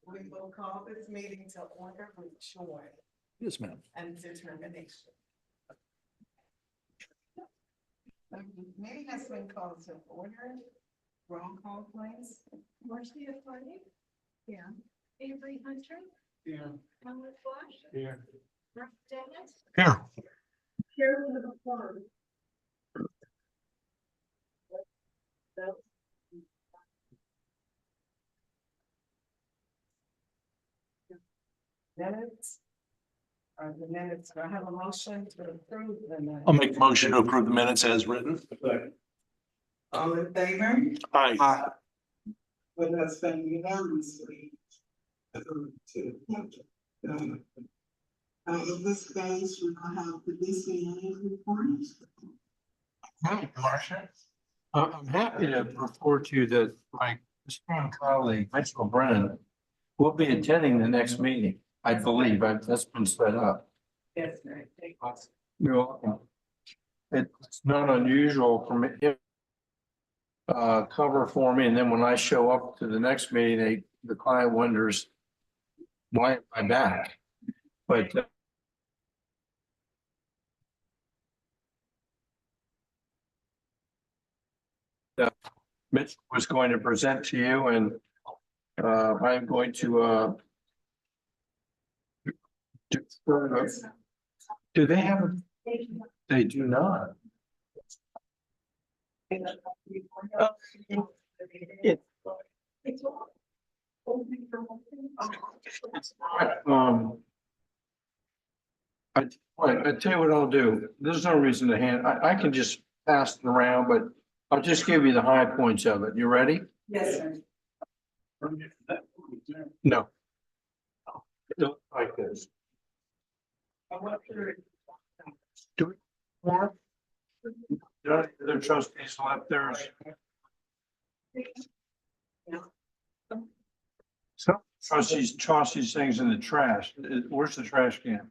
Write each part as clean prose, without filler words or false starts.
We will call this meeting to order with joy Yes, ma'am. and determination. The meeting has been called to order. Roll call, please. Marcia Fleming. Yeah. Avery Hunter. Here. Howard Flash. Here. Russ Dennis. Here. Carolyn LaFleur. Minutes. Are the minutes, do I have a motion to approve the minutes? I'll make a motion to approve the minutes as written. All in favor? Aye. With us been unanimously. In this case, we will have the BCA report. Hi, Marcia. I'm happy to report to you that my esteemed colleague, Mitchell Brennan, will be attending the next meeting. I believe that's been set up. Yes, sir. You're welcome. It's not unusual for me. Cover for me, and then when I show up to the next meeting, the client wonders why am I back? But Mitch was going to present to you, and I'm going to do they have a? They do not. I tell you what I'll do. There's no reason to hand, I can just pass it around, but I'll just give you the high points of it. You ready? Yes, sir. No. Like this. Do it more. The trustees left theirs. Some trustees toss these things in the trash. Where's the trash can?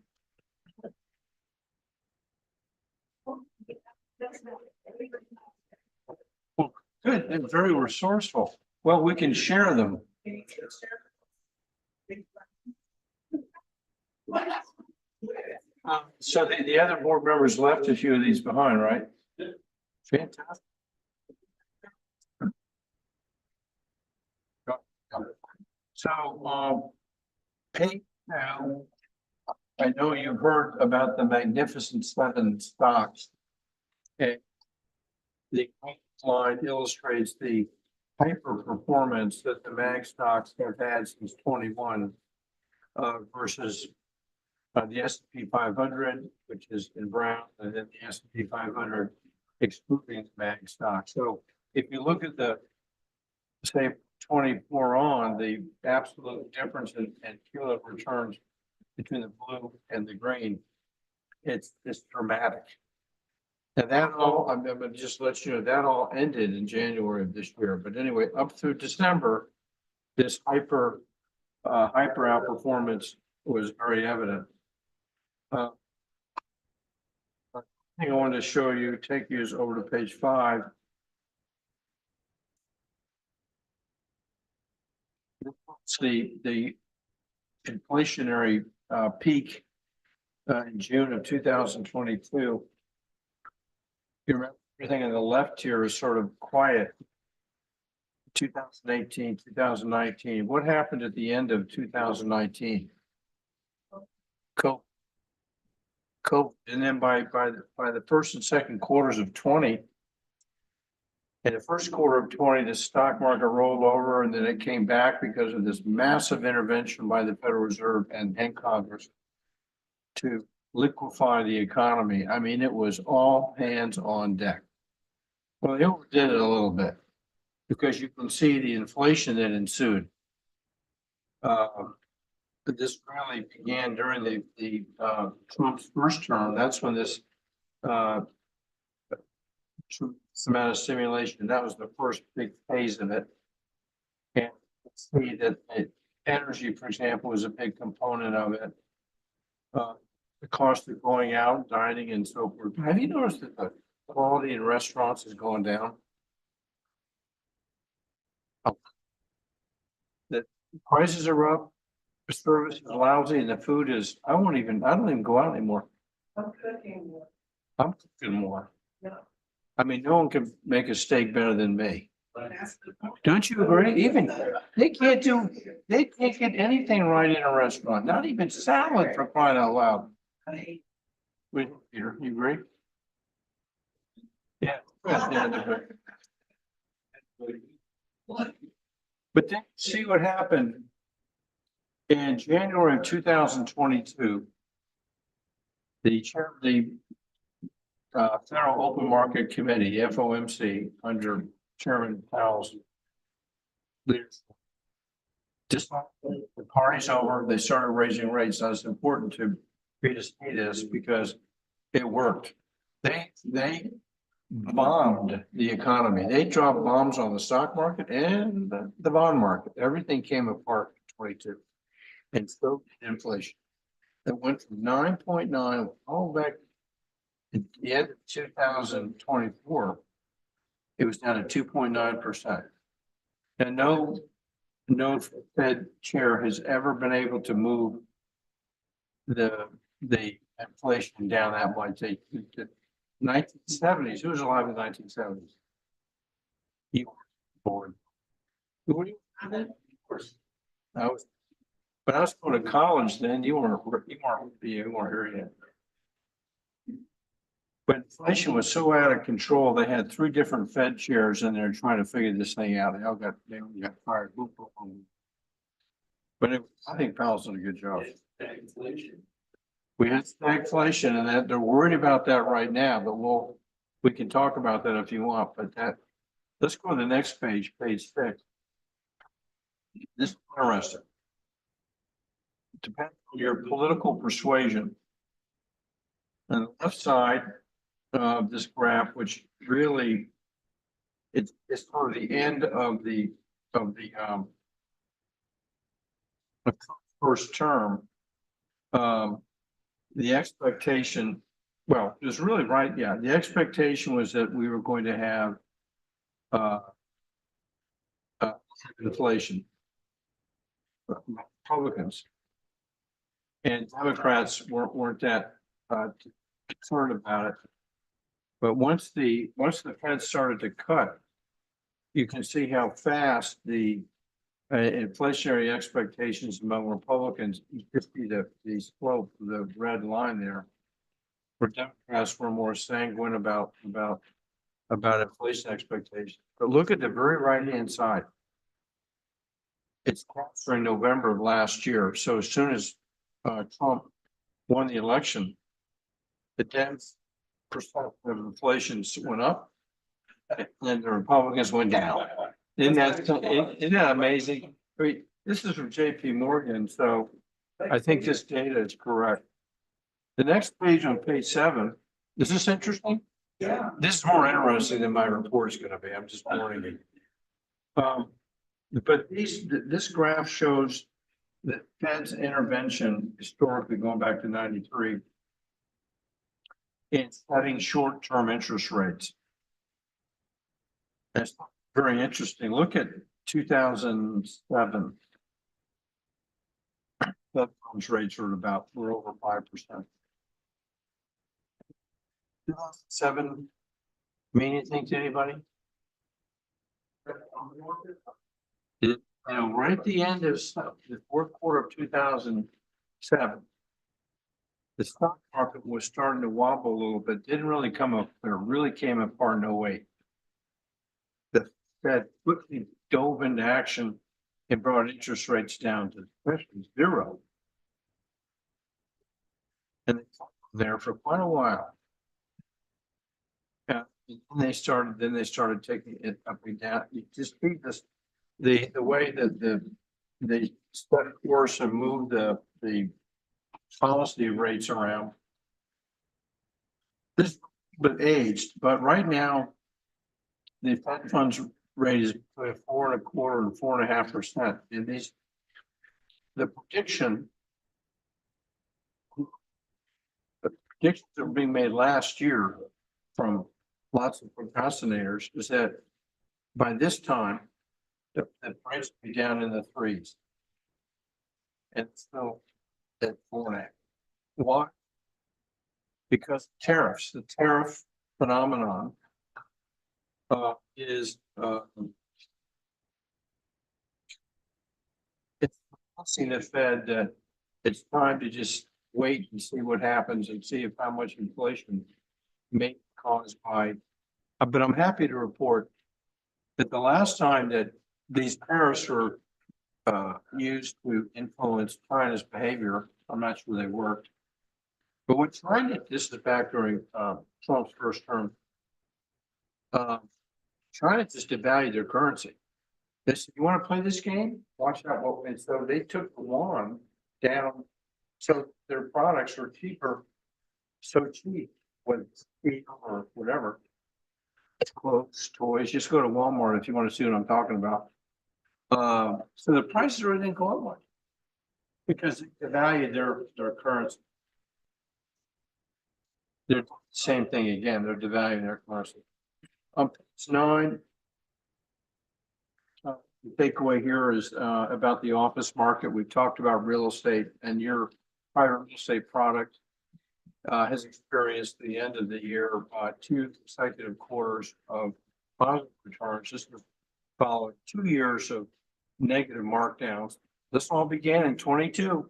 Well, good, and very resourceful. Well, we can share them. So the other board members left a few of these behind, right? Fantastic. So, Pete, now, I know you've heard about the Magnificent Seven stocks. And the line illustrates the hyper performance that the mag stocks have had since 21 versus the S&P 500, which is in brown, and then the S&P 500 excluding the mag stock. So if you look at the, say, 24 on, the absolute difference in cumulative returns between the blue and the green, it's dramatic. And that all, I'm gonna just let you know, that all ended in January of this year. But anyway, up through December, this hyper outperformance was very evident. I think I wanted to show you, take you over to page 5. See the inflationary peak in June of 2022. You remember everything on the left here is sort of quiet. 2018, 2019. What happened at the end of 2019? COVID, and then by the first and second quarters of 20. In the first quarter of 20, the stock market rolled over, and then it came back because of this massive intervention by the Federal Reserve and Congress to liquefy the economy. I mean, it was all hands on deck. Well, they overdid it a little bit because you can see the inflation that ensued. But this really began during the Trump's first term. That's when this amount of stimulation, that was the first big phase of it. And see that energy, for example, was a big component of it. The cost of going out, dining and so forth. Have you noticed that the quality in restaurants has gone down? That prices are up, the service is lousy, and the food is, I don't even go out anymore. I'm cooking more. I'm cooking more. Yeah. I mean, no one can make a steak better than me. That's the point. Don't you agree? Even, they can't get anything right in a restaurant, not even salad for crying out loud. Wait, Peter, you agree? Yeah. But then see what happened in January of 2022. The chair of the Federal Open Market Committee, FOMC, under Chairman Powell's leadership. Just the party's over, they started raising rates. Now it's important to me to say this because it worked. They bombed the economy. They dropped bombs on the stock market and the bond market. Everything came apart in 22. And so did inflation. It went from 9.9 all back at the end of 2024. It was down to 2.9%. And no Fed chair has ever been able to move the inflation down that much. The 1970s, who was alive in the 1970s? You were born. Were you? Of course. But I was going to college then. You weren't here yet. But inflation was so out of control, they had 3 different Fed chairs in there trying to figure this thing out. They all got fired. Boom, boom, boom. But I think Powell's done a good job. We had stagflation, and they're worried about that right now, but we can talk about that if you want, but let's go to the next page, page 6. This is interesting. Depends on your political persuasion. On the left side of this graph, which really it's sort of the end of the first term. The expectation, well, it was really right. Yeah, the expectation was that we were going to have inflation. Republicans and Democrats weren't that concerned about it. But once the Fed started to cut, you can see how fast the inflationary expectations among Republicans, you can see the slope, the red line there. Where Democrats were more sanguine about inflation expectations. But look at the very right-hand side. It's during November of last year. So as soon as Trump won the election, the 10% of inflation went up and the Republicans went down. Isn't that amazing? I mean, this is from JP Morgan, so I think this data is correct. The next page on page 7, is this interesting? Yeah. This is more interesting than my report is going to be. I'm just warning you. But this graph shows the Fed's intervention historically going back to 93 in setting short-term interest rates. That's very interesting. Look at 2007. Fed funds rates were over 5%. 2007 mean anything to anybody? Right at the end of the fourth quarter of 2007, the stock market was starting to wobble a little bit. Didn't really come up, but it really came apart in 08. The Fed quickly dove into action and brought interest rates down to especially 0. And they were there for quite a while. Yeah, and they started taking it up and down. You just see this. The way that the study force have moved the policy rates around. This but aged, but right now the Fed funds rate is between 4.25% and 4.5%. And the predictions that were being made last year from lots of procrastinators is that by this time the price will be down in the 3s. and it's still at 4.5. Why? Because tariffs, the tariff phenomenon is it's causing the Fed that it's time to just wait and see what happens and see if how much inflation may be caused by. But I'm happy to report that the last time that these tariffs were used to influence China's behavior, I'm not sure they worked. But what China, this is back during Trump's first term, China just devalued their currency. They said, you want to play this game? Watch out. And so they took the yuan down. So their products were cheaper, so cheap, with or whatever. Clothes, toys, just go to Walmart if you want to see what I'm talking about. So the prices really didn't go up much. Because they devalued their currency. They're the same thing again, they're devaluing their currency. Page 9. The takeaway here is about the office market. We've talked about real estate, and your private real estate product has experienced the end of the year 2 consecutive quarters of positive returns. This is following 2 years of negative markdowns. This all began in 22.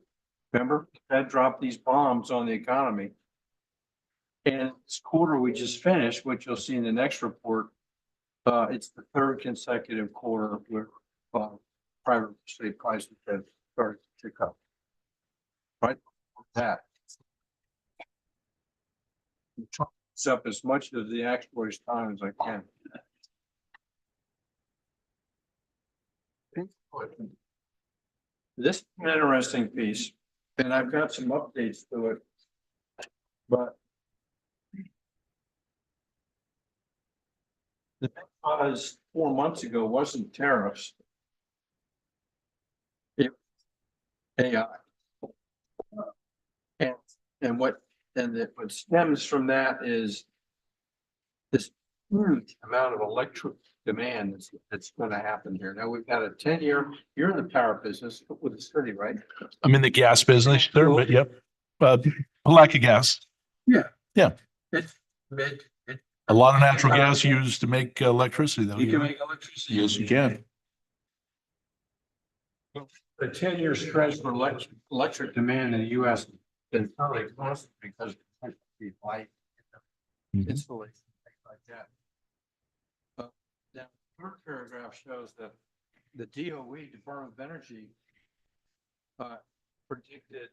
Remember, the Fed dropped these bombs on the economy. And this quarter we just finished, which you'll see in the next report, it's the 3rd consecutive quarter where private real estate prices have started to tick up. Right? That. It's up as much of the actuary's time as I can. This is an interesting piece, and I've got some updates to it. But the big cause 4 months ago wasn't tariffs. It AI. What stems from that is this huge amount of electric demand that's going to happen here. Now we've got a 10-year, you're in the power business with the city, right? I'm in the gas business there, but yep. Lack of gas. It's mid. A lot of natural gas used to make electricity though. You can make electricity. Yes, you can. The 10-year stretch for electric demand in the US is probably constant because of the light, Mhm. installation, things like that. Now, the third paragraph shows that the DOE, Department of Energy, predicted,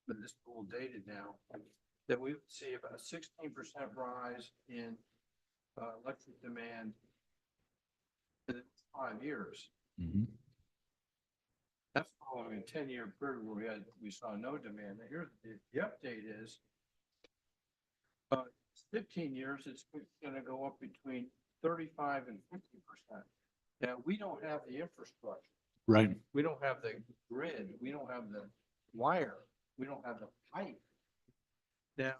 but this is all dated now, that we would see about a 16% rise in electric demand in 5 years. Mhm. That's following a 10-year period where we saw no demand. Now, here's the update is 15 years, it's going to go up between 35 and 50%. Now, we don't have the infrastructure. Right. We don't have the grid. We don't have the wire. We don't have the pipe. Now,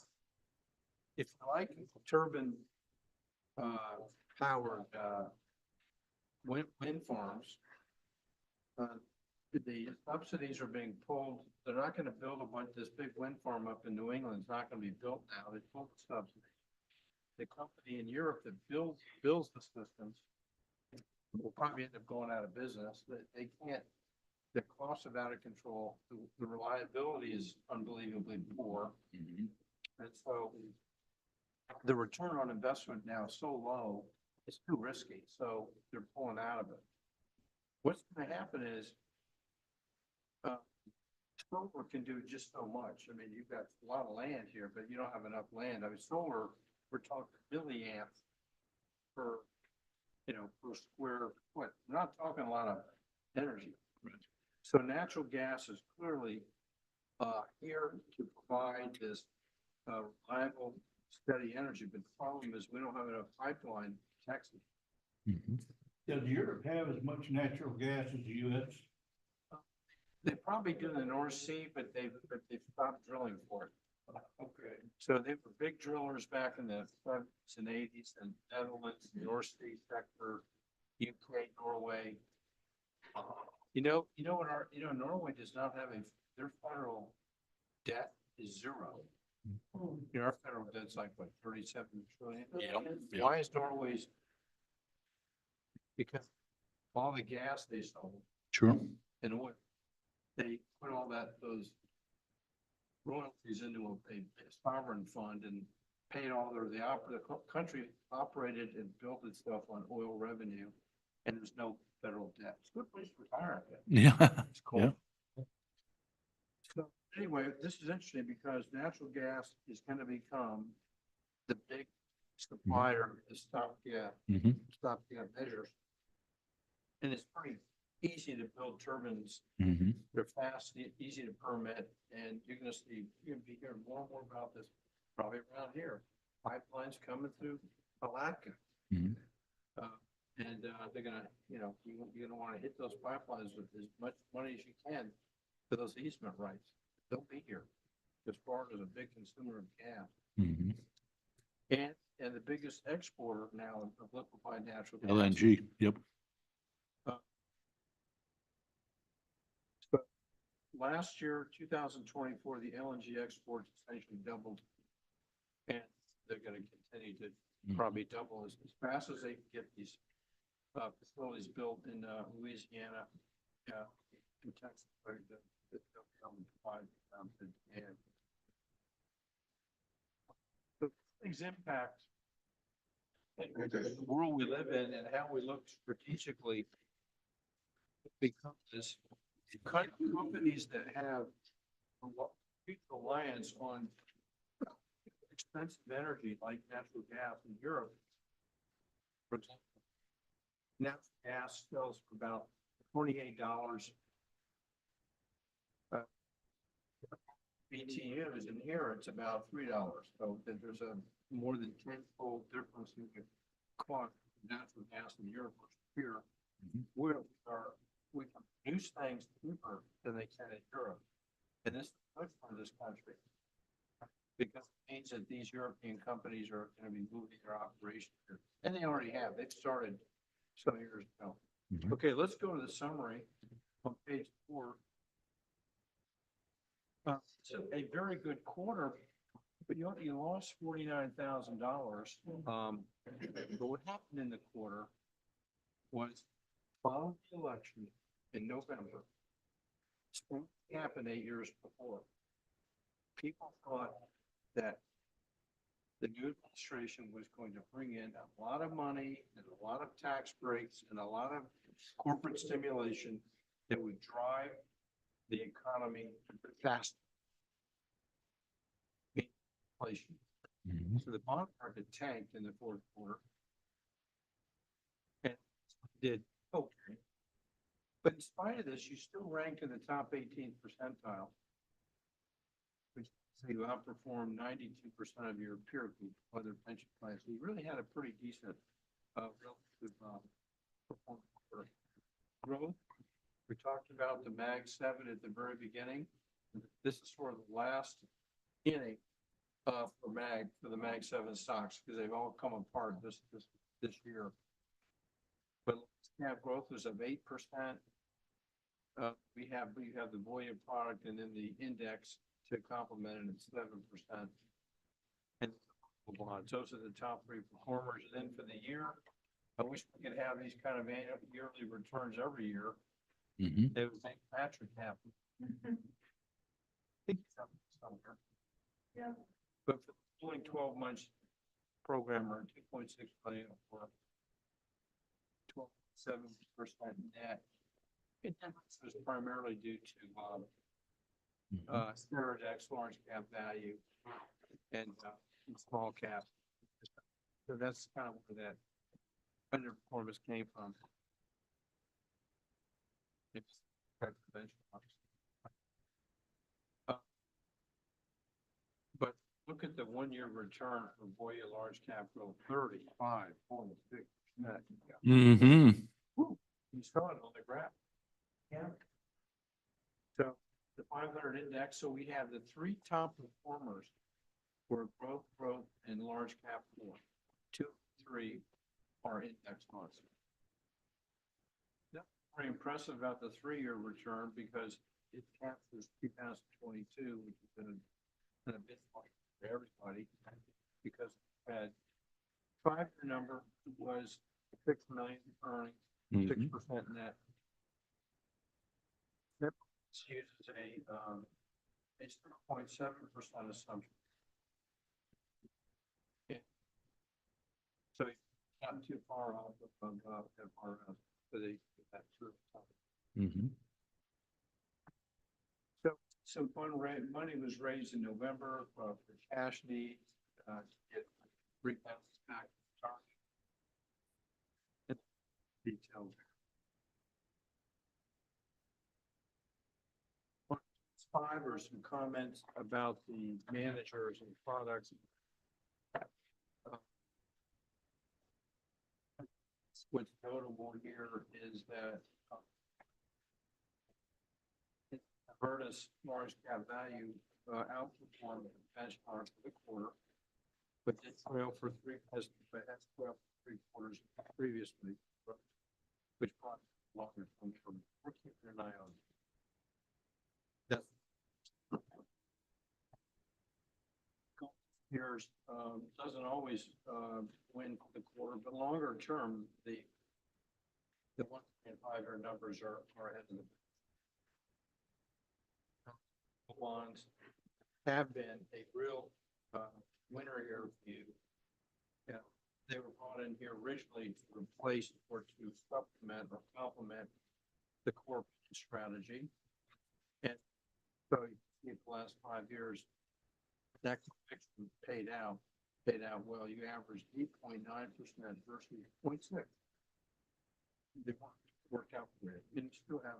if you like turbine powered wind farms, the subsidies are being pulled. They're not going to build a bunch. This big wind farm up in New England is not going to be built now. They pulled the subsidies. The company in Europe that builds the systems will probably end up going out of business. They can't. The costs are out of control. The reliability is unbelievably poor, and so the return on investment now is so low. It's too risky. So they're pulling out of it. What's going to happen is solar can do just so much. I mean, you've got a lot of land here, but you don't have enough land. I mean, solar, we're talking milliamps per square foot. We're not talking a lot of energy. So natural gas is clearly here to provide this reliable, steady energy. But the problem is we don't have enough pipeline to Texas. Does Europe have as much natural gas as the US? They probably do in the North Sea, but they've stopped drilling for it. Okay. So they were big drillers back in the 70s and 80s, and Netherlands, North Sea sector, UK, Norway. Norway does not have their federal debt is zero. Our federal debt's like, what, 37 trillion? Yep. Why is Norway's? Because all the gas they sold Sure. and oil, they put all those royalties into a sovereign fund and paid all the country operated and built itself on oil revenue, and there's no federal debt. It's a good place to retire. Yeah. It's cool. Yeah. So anyway, this is interesting because natural gas is going to become the big supplier of stopgap Mm-hmm. measures. And it's pretty easy to build turbines. Mm-hmm. They're fast, easy to permit, and you're gonna be hearing more and more about this probably around here. Pipelines coming through Alaska. Mhm. And they're gonna, you're gonna wanna hit those pipelines with as much money as you can for those easement rights. They'll be here. Because Florida is a big consumer of gas. Mm-hmm. And the biggest exporter now of liquefied natural gas. LNG. Yep. Last year, 2024, the LNG exports essentially doubled. And they're gonna continue to probably double as fast as they can get these facilities built in Louisiana, in Texas. And the things impact the world we live in and how we look strategically becomes companies that have a huge reliance on expensive energy like natural gas in Europe. For example, natural gas sells for about $28 BTUs, and here it's about $3. So there's a more than tenfold difference in the cost of natural gas in Europe versus here. We can produce things cheaper than they can in Europe. And this is good for this country. Because it means that these European companies are going to be moving their operations here. And they already have. They've started some years ago. Mhm. Okay, let's go to the summary on page 4. It's a very good quarter, but you lost $49,000. But what happened in the quarter was following the election in November, something happened 8 years before. People thought that the new administration was going to bring in a lot of money and a lot of tax breaks and a lot of corporate stimulation that would drive the economy faster. Inflation. Mm-hmm. So the bond market tanked in the fourth quarter. And did okay. But in spite of this, you still rank in the top 18th percentile, which so you outperformed 92% of your peer group, other pension plans. So you really had a pretty decent relative performance. Growth. We talked about the Mag 7 at the very beginning. This is sort of the last inning for the Mag 7 stocks because they've all come apart this year. But cap growth was of 8%. We have the Voya product and then the index to complement it at 7%. And bonds, those are the top 3 performers. And then for the year, I wish we could have these kind of annual yearly returns every year. Mm-hmm. It would make Patrick happy. I think somewhere. Yeah. But for the only 12 months program, or 2.6 billion for 12.7% net. It was primarily due to Speradex, large cap value, and small cap. So that's kind of where that underperformance came from. It's benchmarks. But look at the 1-year return for Voya large cap growth, 35.6%. Mm-hmm. You saw it on the graph. Yeah. So the 500 index, so we have the 3 top performers were growth, and large cap 4. 2, 3 are index funds. Yeah. very impressive about the 3-year return because it captures 2022, which has been a bit for everybody. Because it had 5-year number was 6 million earnings, 6% net. It uses a 6.7% assumption. Yeah. So it's not too far off of that far out for that sort of time. So money was raised in November for cash needs, to get rebalances back to target. Details. Five or some comments about the managers and products. What's notable here is that Alberta's large cap value outperformed the benchmark for the quarter, but did trail for three quarters previously, which brought longer term. We're keeping an eye on that. Here's doesn't always win the quarter, but longer term, the 1 and 5-year numbers are ahead of the bonds. Have been a real winner here for you. Yeah, they were brought in here originally to replace or to supplement or complement the core strategy, and so you see the last 5 years. That conviction paid out well. You averaged 8.9% versus 0.6. They worked out for it, and you still have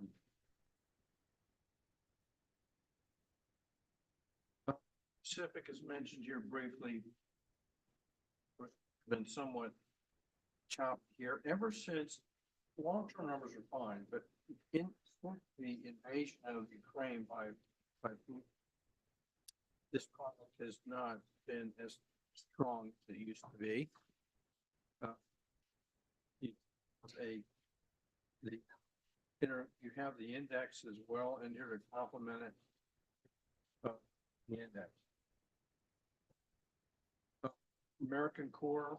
them. Pacific is mentioned here briefly. Been somewhat choppy here ever since. Long-term numbers are fine, but in the invasion of Ukraine by Putin, this product has not been as strong as it used to be. You have the index as well in here to complement it. The index. American Core,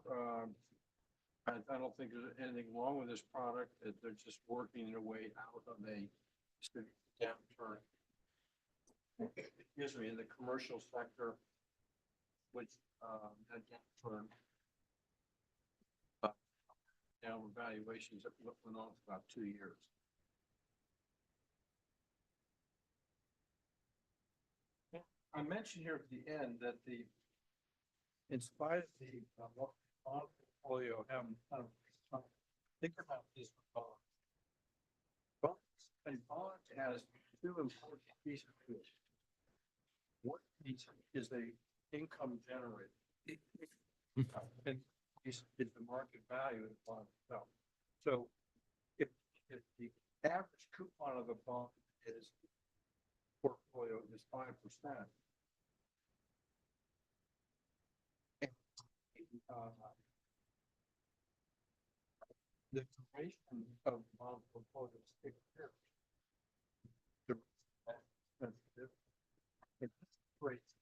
I don't think there's anything wrong with this product. They're just working their way out of a downturn. Excuse me, in the commercial sector, which had downturn, downward valuations that went on for about 2 years. I mentioned here at the end that in spite of the bond portfolio having kind of think about this bond. A bond has 2 important pieces to it. One piece is the income generated. And is the market value of the bond itself. So if the average coupon of a bond is portfolio is 5%, and the duration of the bond portfolio is 6 years. If rates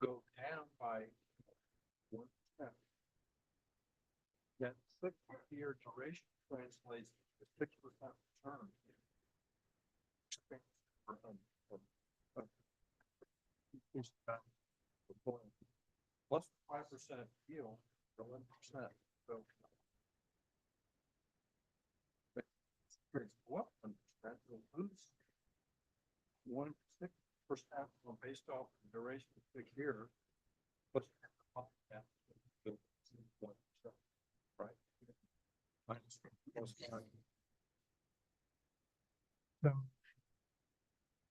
go down by 1%, that 6-year duration translates to 6% return. Plus 5% yield for 1%. So rates go up 1%, you'll lose 1.6% based off the duration of 6 years. Plus right. So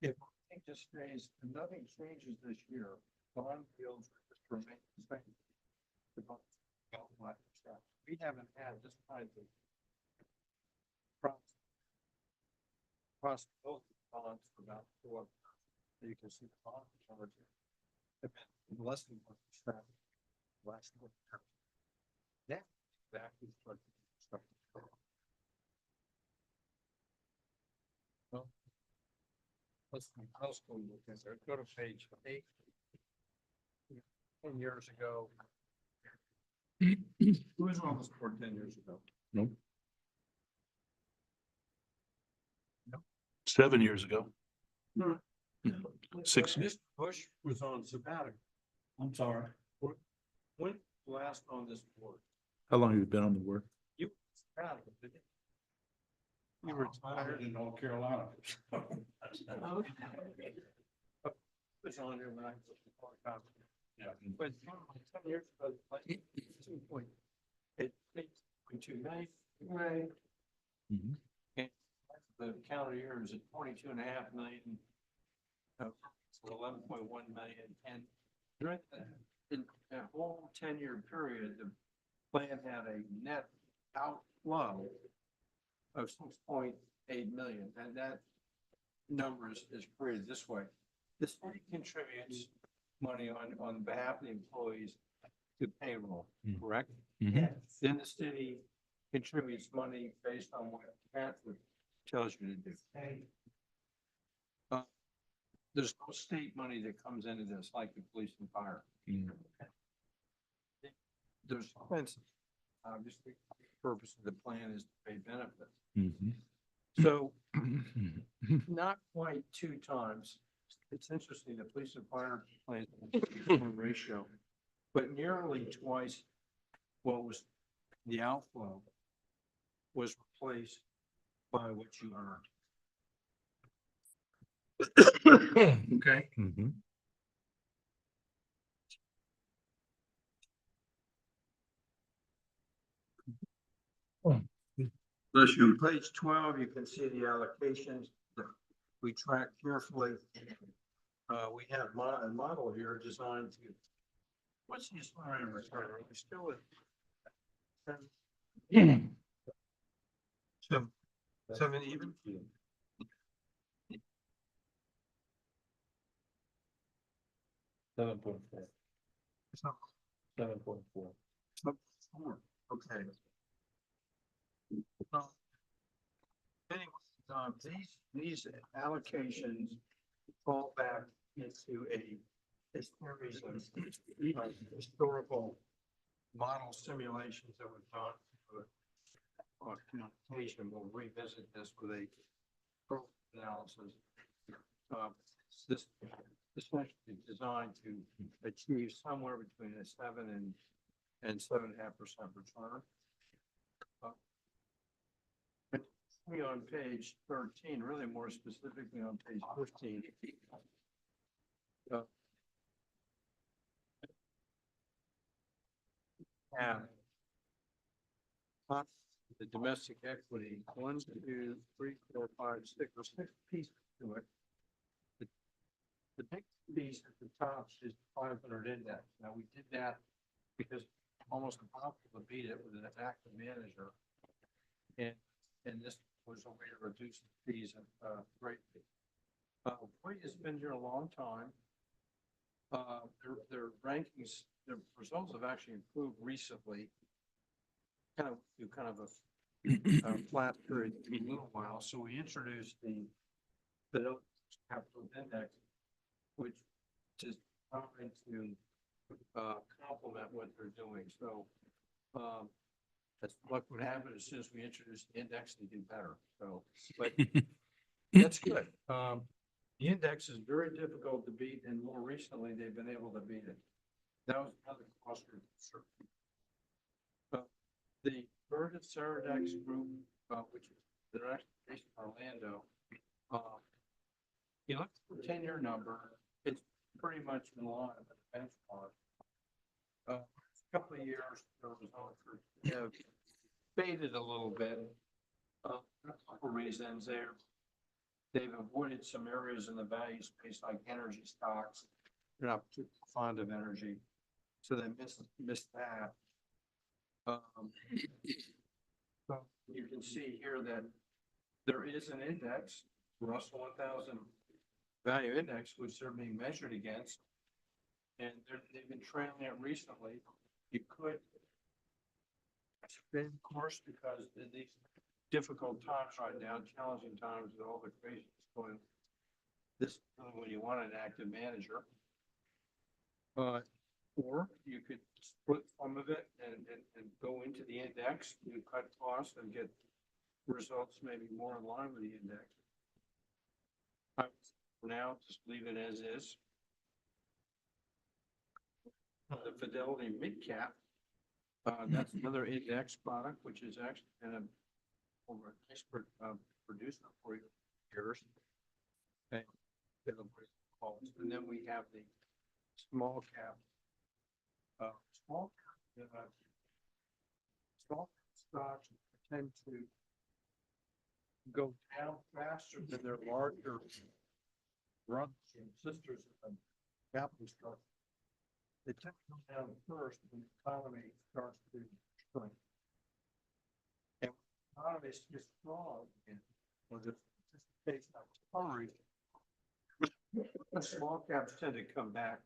if it just stays, nothing changes this year, bond yields just remain the same. We haven't had this kind of possibility bonds for about 4 months. You can see the bond charge less than 1% last quarter. That exactly what Let's go look at there. Go to page 8. 10 years ago. Who was on this board 10 years ago? 7 years ago. No. Six. Mr. Bush was on sabbatical. I'm sorry. When last on this board? How long have you been on the board? You sabbatical, didn't you? You I retired. in North Carolina. Was on here when I was a part-time. Yeah. But 10 years ago, like 2.2 million. Right. The calendar year is at 22.5 million. So 11.1 million, and during in that whole 10-year period, the plan had a net outflow of 6.8 million, and that number is created this way. The city contributes money on behalf of the employees to payroll, correct? Mhm. Then the city contributes money based on what Catholic tells you to do. There's no state money that comes into this, like the police and fire. There's expenses. Obviously, the purpose of the plan is to pay benefits. So not quite 2 times. It's interesting, the police and fire plan ratio, but nearly twice what was the outflow was replaced by what you earned. Okay. Bless you. Page 12, you can see the allocations that we track carefully. We have a model here designed to, what's the assignment return? Are we still at 7 even? 7.4. 7.4. Okay. Anyway, these allocations fall back into a series of historical model simulations that we've done. On occasion, we'll revisit this with a profile analysis. This actually is designed to achieve somewhere between a 7 and 7.5% return. On page 13, really more specifically on page 15. The domestic equity, 1, 2, 3, 4, 5, 6, or 6 pieces to it. The big piece at the top is 500 index. Now we did that because almost impossible to beat it with an active manager. And this was a way to reduce the fees greatly. Hoyt has been here a long time. Their rankings, their results have actually improved recently. Kind of a flat period in a little while. So we introduced the capital index, which is trying to complement what they're doing. So that's what would happen as soon as we introduce the index, they do better. So, but that's good. The index is very difficult to beat, and more recently they've been able to beat it. That was another cost concern. The Vertiv Ceradex group, which is the actually based in Orlando, you look at the 10-year number, it's pretty much in line with the benchmark. A couple of years, the results have faded a little bit. A couple reasons there. They've avoided some areas in the value space like energy stocks. They're not too fond of energy, so they missed that. So you can see here that there is an index, Russell 1000 value index, which they're being measured against, and they've been trailing it recently. You could spin course because in these difficult times right now, challenging times with all the craziness going This is really when you want an active manager. Or you could split some of it and go into the index, you cut costs and get results maybe more in line with the index. For now, just leave it as is. The Fidelity mid cap, that's another index product, which is actually been a over a nice producer for years. Okay. And then we have the small cap. Small stocks tend to go down faster than their larger brothers and sisters in the capital structure. They tend to come down first when the economy starts to shrink. And when the economy is strong and or the anticipation of recovery, the small caps tend to come back.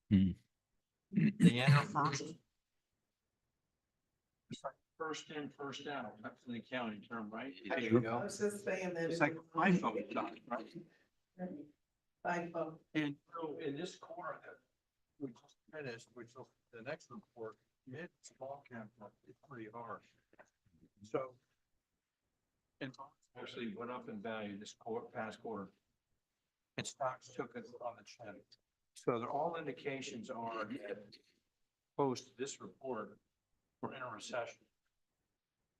They enter first. It's like first in, first out. That's an accounting term, right? There you I go. was just saying that. It's like iPhone stock, right? iPhone. And so in this quarter that we just finished, which is the next report, mid small cap, it's pretty hard. So. And actually went up in value this past quarter. And stocks took it on the chin. So all indications are that post this report, we're in a recession.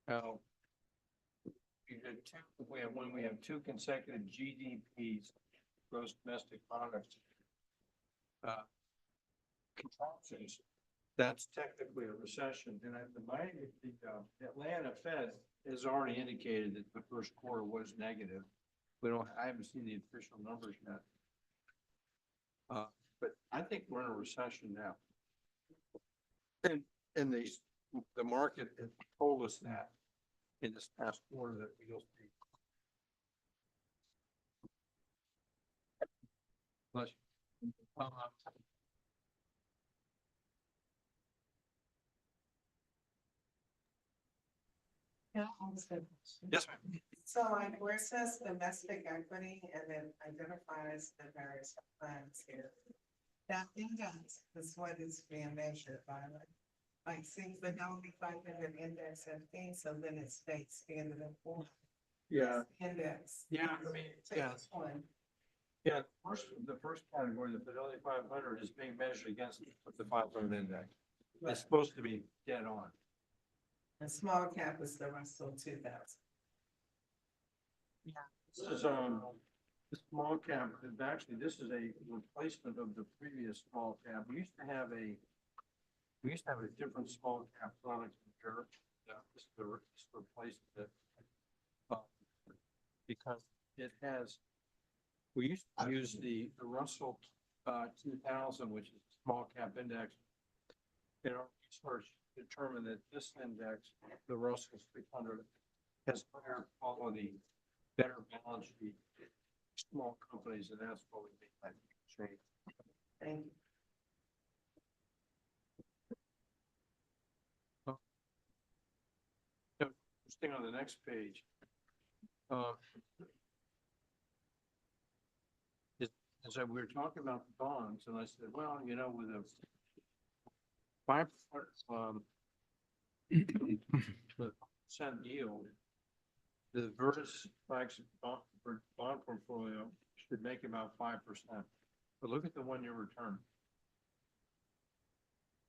Now, when we have two consecutive GDPs, gross domestic products, contractions, that's technically a recession. And the Atlanta Fed has already indicated that the first quarter was negative. I haven't seen the official numbers yet. But I think we're in a recession now. And the market has told us that in this past quarter that we'll see. But, Yeah, almost a question. yes, ma'am. So like where it says domestic equity and then identifies the various plans here. That index is what is being measured by, like see the Fidelity 500 index and things, so then it states standard and poor. Yeah, Index. yeah, I mean, yeah. This one. Yeah, the first category, the Fidelity 500 is being measured against the 500 index. It's supposed to be dead on. And small cap is the Russell 2000. This is, the small cap, this is a replacement of the previous small cap. We used to have a different small cap product here. This replaced it. Because it has, we used to use the Russell 2000, which is a small cap index. And our research determined that this index, the Russell 600, has higher quality, better balance sheet, small companies, and that's what we make that change. Thank you. Just thing on the next page. As we were talking about the bonds, and I said, well, you know, with a 5% yield, the Virtus flagship bond portfolio should make about 5%. But look at the 1-year return.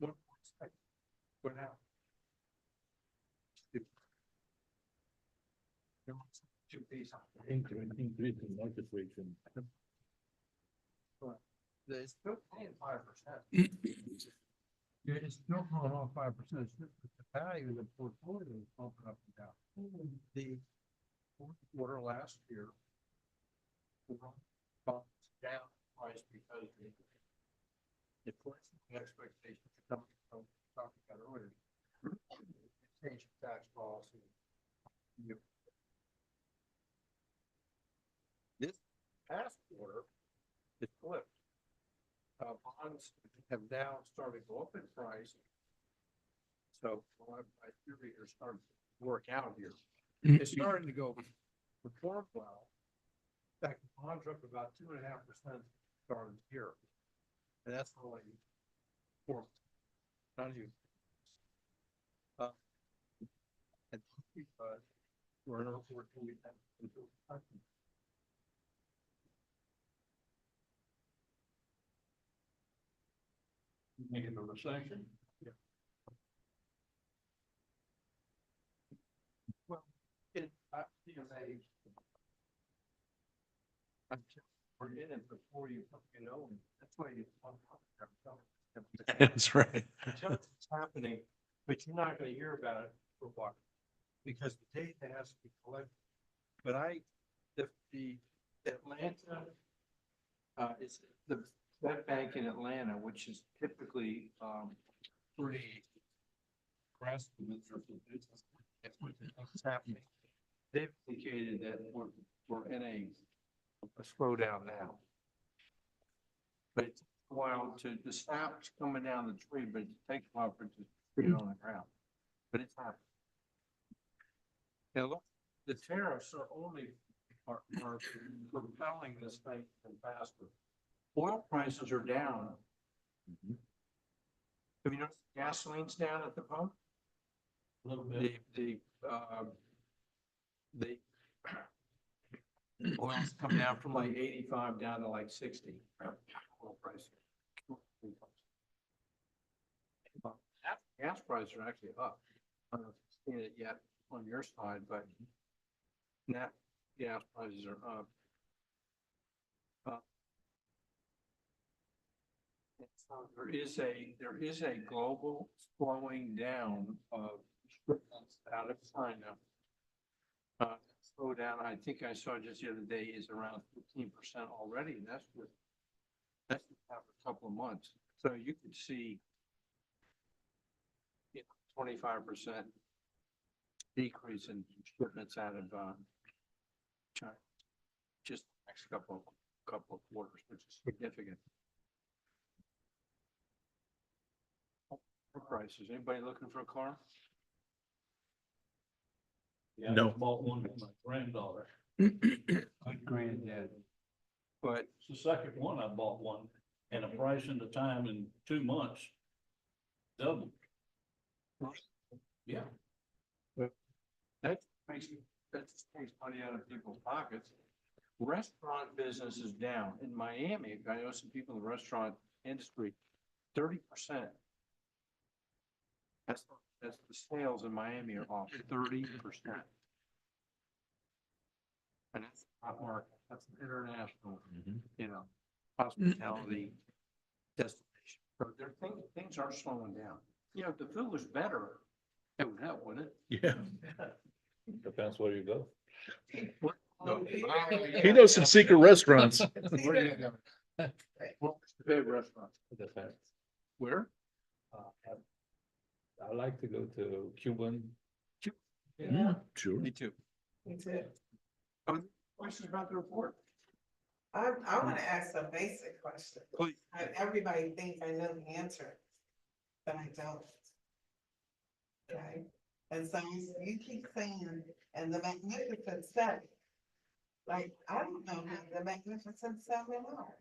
1.6. What now? Two piece. Increase in market rates and. They're still paying 5%. Yeah, it's still going on 5%. It's just that the value of the portfolio is bumping up and down. The fourth quarter last year, the bonds down price because the inflation expectations coming from talking about earlier. Change tax policy. This past quarter, it flipped. Bonds have now started to go up in price. So my theory are starting to work out here. It's starting to go perform well. fact, the bonds are up about 2.5% starting here. And that's only 4, not even. And because we're in a 14. Make it a recession. Well, you know, we're in it before you know, that's why you. That's right. Until it's happening, but you're not gonna hear about it for a while. Because the data has to be collected. But the Atlanta, is that bank in Atlanta, which is typically, pretty aggressive with their business. What's happening. They've indicated that we're in a slowdown now. But it takes a while the sap's coming down the tree, but it takes a while for it to get on the ground. But it's happening. Now, look, the tariffs are propelling this thing faster. Oil prices are down. Have you noticed gasoline's down at the pump? A little bit. The oil's come down from like 85 down to like 60. Oil price. Gas prices are actually up. I don't know if you've seen it yet on your side, but net gas prices are up. There is a global slowing down of shipments out of China. Slowdown, I think I saw just the other day, is around 15% already. And that's just after a couple of months. So you could see 25% decrease in shipments out of China. Just the next couple of quarters, which is significant. Prices. Anybody looking for a car? Yeah, No. I bought one for my granddaughter. Granddad. But It's the second one I bought one, and the price and the time in 2 months doubled. Yeah. that just takes money out of people's pockets. Restaurant business is down in Miami. I know some people in the restaurant industry, 30%. That's the sales in Miami are off 30%. And that's not market, that's an international, hospitality destination. So things are slowing down. If the food was better, it would help, wouldn't it? Yeah. Depends where you go. He knows some secret restaurants. What's your favorite restaurant? Depends. Where? I like to go to Cuban. Mm, sure. Me too. Me too. Questions about the report? I want to ask a basic question. Please. Everybody thinks I know the answer, but I don't. Okay, and so you keep saying, and the Magnificent Seven. Like, I don't know who the Magnificent Seven are.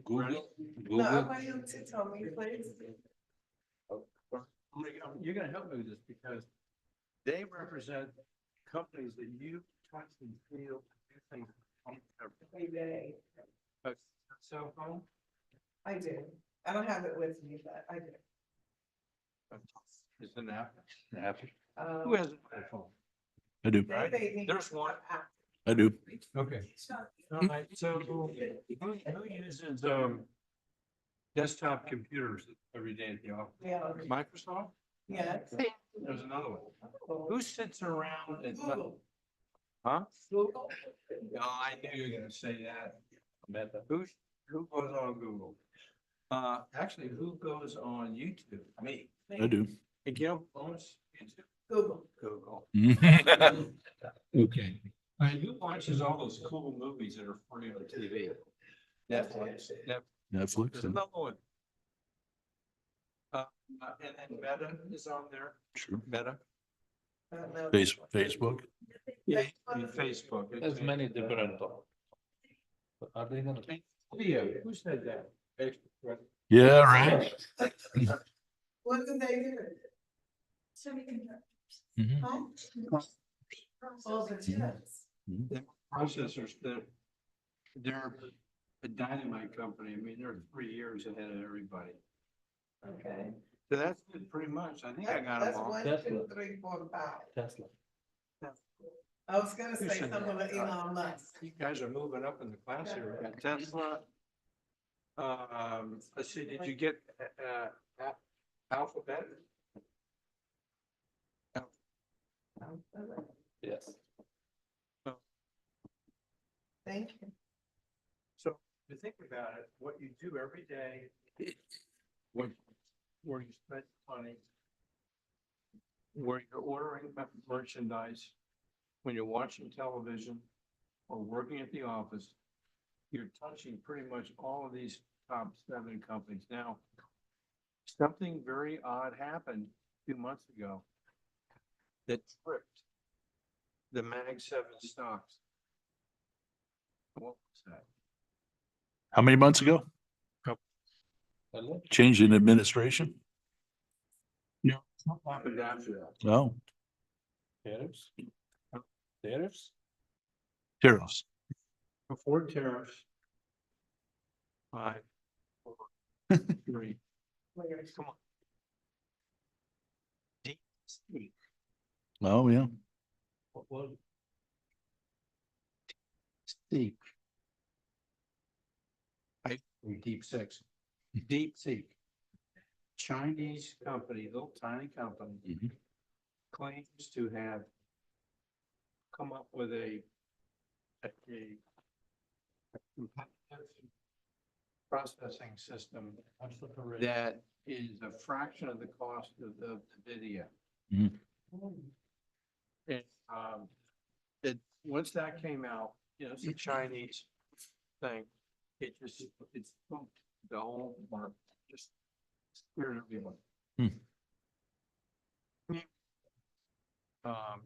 Google. No, I want you to tell me, please. You're gonna help me with this because they represent companies that you touch and feel, do things. Every day. A cell phone? I do. I don't have it with me, but I do. Is an app. Um, Who has an iPhone? I do. they made me- There's one. I do. Okay. All right, so who uses, desktop computers every day at the office? Yeah, Microsoft? yes. There's another one. Who sits around at, Google. huh? Google. No, I knew you were gonna say that. Who goes on Google? Actually, who goes on YouTube? Me. I do. And you know, who owns YouTube? Google. Google. Okay. Who watches all those cool movies that are free on TV? Netflix. Netflix. There's another one. And then Meta is on there. Sure. Meta. I don't know. Facebook. Yeah, Facebook. There's many different Are they gonna? Leo, who said that? Yeah, right. What do they do? Semiconductors. Mhm. Huh? Oh, the chips. Processors, they're a dynamite company. I mean, they're 3 years ahead of everybody. Okay. So that's it pretty much. I think I got them That's all. 1, Tesla. 2, 3, 4, 5. Tesla. I was gonna Who say said something that? with Elon Musk. You guys are moving up in the class here. We got Tesla. Let's see, did you get, Alphabet? Yes. Thank you. So to think about it, what you do every day, where you spend money, where you're ordering merchandise, when you're watching television or working at the office, you're touching pretty much all of these top 7 companies. Now, something very odd happened 2 months ago that tripped the Mag 7 stocks. What was that? How many months ago? Hello? Change in administration? What happened after that? No, Tariffs? Tariffs? tariffs. Before tariffs. 5, 4, 3. Come on. Deep state. Oh, yeah. What was? Seek. Deep Six. Deep Seek. Chinese company, little tiny company, Mhm. claims to have come up with a competitive processing system that is a fraction of the cost of the video. Mhm. And, once that came out, it's a Chinese thing. It's pumped the whole market, just scared everyone.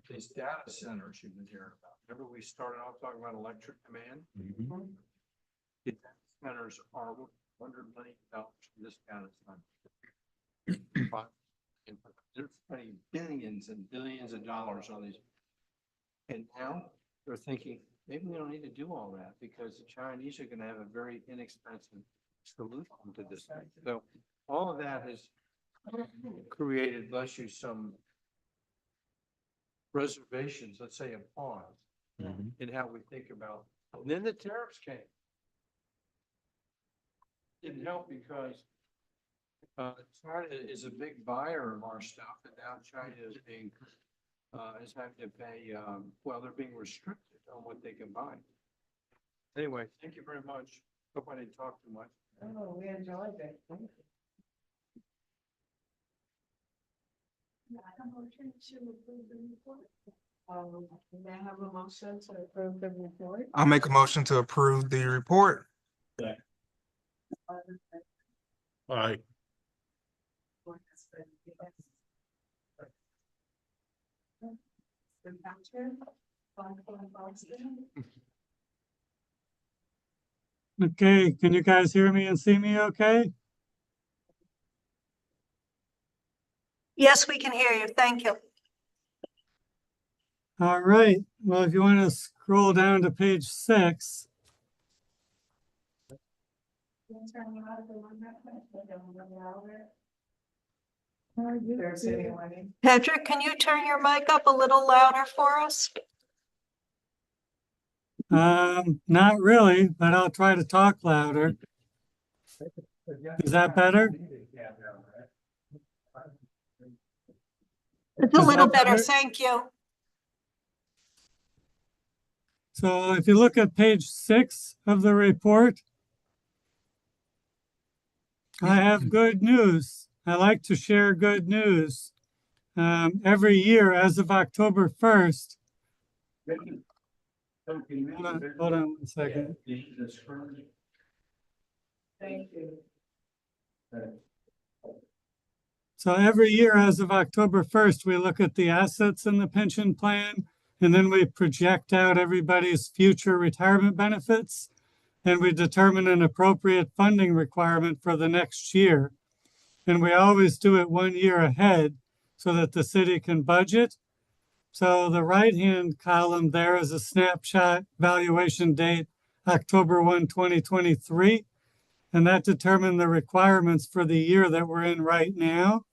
These data centers you've been hearing about. Remember we started off talking about electric demand? Mhm. The data centers are $100 million for this data center. And they're spending billions and billions of dollars on these. And now they're thinking, maybe we don't need to do all that because the Chinese are gonna have a very inexpensive solution to this thing. So all of that has created, bless you, some reservations, let's say a pause Mhm. in how we think about. And then the tariffs came. Didn't help because China is a big buyer of our stuff, and now China is being is having to pay. Well, they're being restricted on what they can buy. Anyway, thank you very much. Hope I didn't talk too much. Oh, we enjoyed it. Thank you. A motion to approve the report. May I have a motion to approve the report? I'll make a motion to approve the report. All right. Okay, can you guys hear me and see me okay? Yes, we can hear you. Thank you. All right, well, if you want to scroll down to page 6, There's anyone. Patrick, can you turn your mic up a little louder for us? not really, but I'll try to talk louder. Is that better? It's a Is little that better, better? thank you. So if you look at page 6 of the report, I have good news. I like to share good news. Every year as of October 1st, hold on 1 second. Thank you. So every year as of October 1st, we look at the assets in the pension plan, and then we project out everybody's future retirement benefits. and we determine an appropriate funding requirement for the next year. And we always do it 1 year ahead so that the city can budget. So the right-hand column there is a snapshot valuation date, October 1, 2023. And that determined the requirements for the year that we're in right now.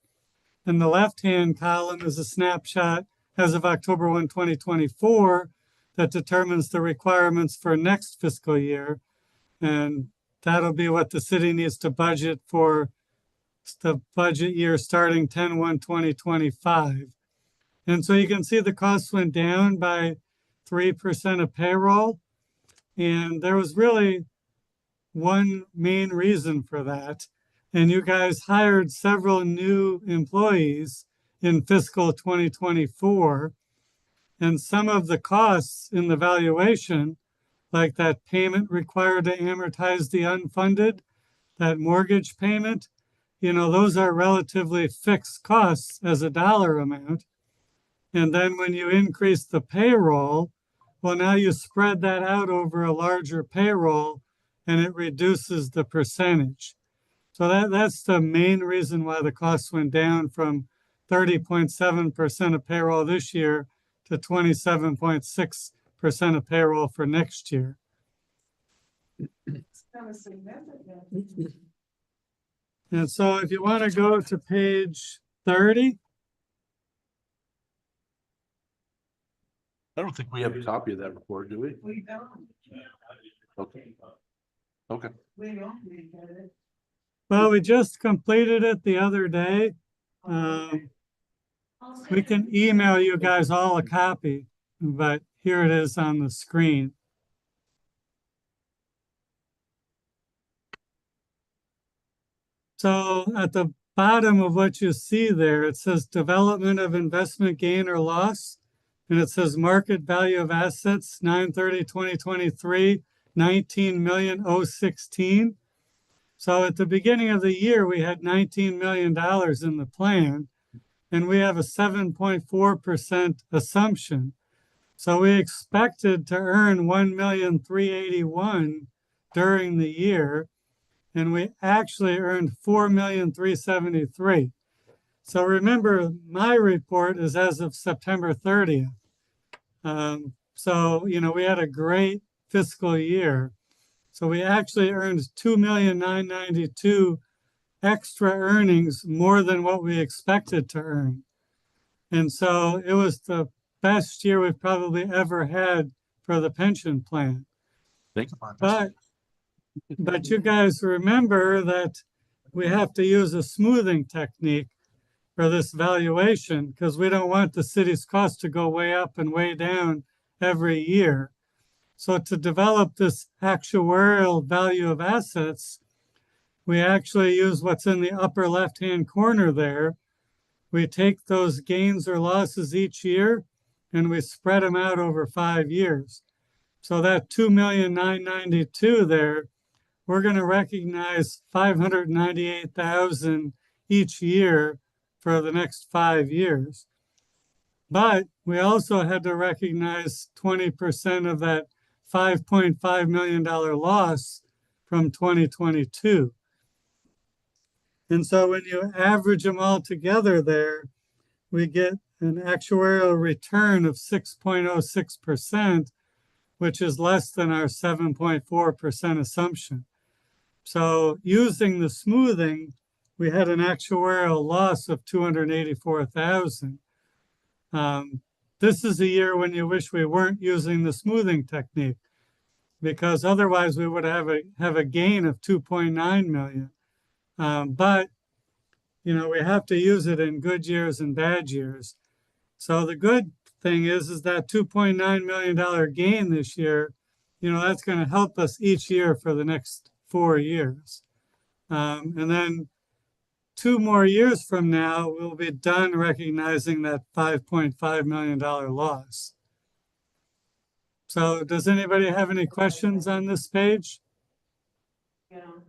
And the left-hand column is a snapshot as of October 1, 2024, that determines the requirements for next fiscal year. And that'll be what the city needs to budget for the budget year starting 10/1/2025. And so you can see the costs went down by 3% of payroll. And there was really one main reason for that. And you guys hired several new employees in fiscal 2024. And some of the costs in the valuation, like that payment required to amortize the unfunded, that mortgage payment, those are relatively fixed costs as a dollar amount. And then when you increase the payroll, well, now you spread that out over a larger payroll and it reduces the percentage. So that's the main reason why the costs went down from 30.7% of payroll this year to 27.6% of payroll for next year. It's kind of significant. And so if you want to go to page 30, I don't think we have a copy of that report, do we? We don't, Okay. Okay. we don't get it. well, we just completed it the other day. We can email you guys all a copy, but here it is on the screen. So at the bottom of what you see there, it says development of investment gain or loss. And it says market value of assets, 9/30/2023, 19,016. So at the beginning of the year, we had $19 million in the plan, and we have a 7.4% assumption. So we expected to earn 1,381,000 during the year, and we actually earned 4,373,000. So remember, my report is as of September 30th. So we had a great fiscal year. So we actually earned 2,992,000 extra earnings, more than what we expected to earn. And so it was the best year we've probably ever had for the pension plan. Thank you. But you guys remember that we have to use a smoothing technique for this valuation because we don't want the city's cost to go way up and way down every year. So to develop this actuarial value of assets, we actually use what's in the upper left-hand corner there. We take those gains or losses each year and we spread them out over 5 years. So that 2,992,000 there, we're going to recognize 598,000 each year for the next 5 years. But we also had to recognize 20% of that $5.5 million loss from 2022. And so when you average them all together there, we get an actuarial return of 6.06%, which is less than our 7.4% assumption. So using the smoothing, we had an actuarial loss of 284,000. This is a year when you wish we weren't using the smoothing technique, because otherwise we would have a gain of 2.9 million. But we have to use it in good years and bad years. So the good thing is that $2.9 million gain this year, that's going to help us each year for the next 4 years. And then 2 more years from now, we'll be done recognizing that $5.5 million loss. So does anybody have any questions on this page? Yeah,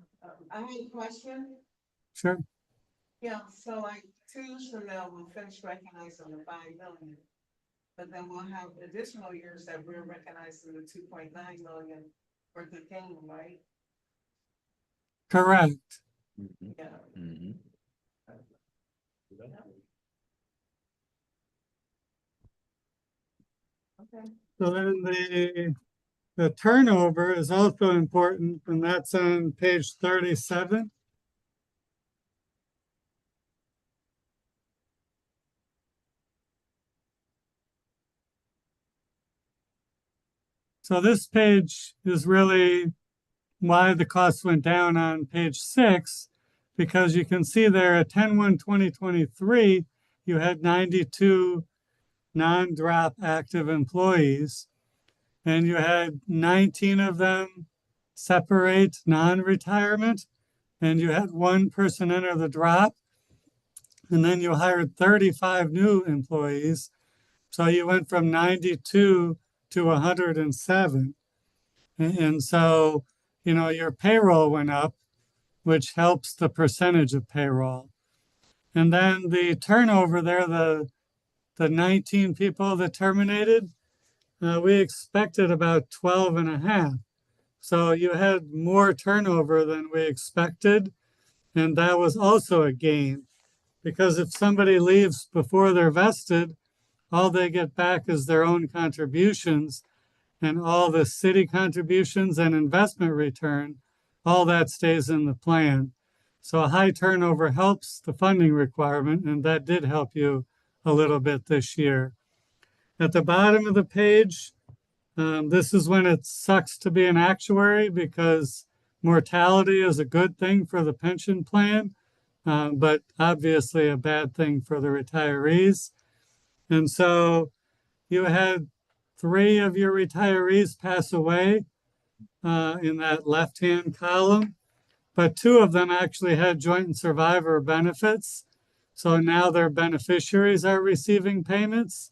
I have a question. Sure. Yeah, so like 2 years from now, we'll finish recognizing the 5 million. But then we'll have additional years that we're recognizing the 2.9 million for the gain, right? Correct. Yeah. Okay. So then the turnover is also important, and that's on page 37. So this page is really why the costs went down on page 6, because you can see there at 10/1/2023, you had 92 non-drop active employees, and you had 19 of them separate non-retirement, and you had one person enter the drop, and then you hired 35 new employees. So you went from 92 to 107. And so, your payroll went up, which helps the percentage of payroll. And then the turnover there, the 19 people that terminated, we expected about 12 and a half. So you had more turnover than we expected. And that was also a gain, because if somebody leaves before they're vested, all they get back is their own contributions, and all the city contributions and investment return, all that stays in the plan. So a high turnover helps the funding requirement, and that did help you a little bit this year. At the bottom of the page, this is when it sucks to be an actuary, because mortality is a good thing for the pension plan, but obviously a bad thing for the retirees. And so you had 3 of your retirees pass away in that left-hand column, but 2 of them actually had joint and survivor benefits. So now their beneficiaries are receiving payments.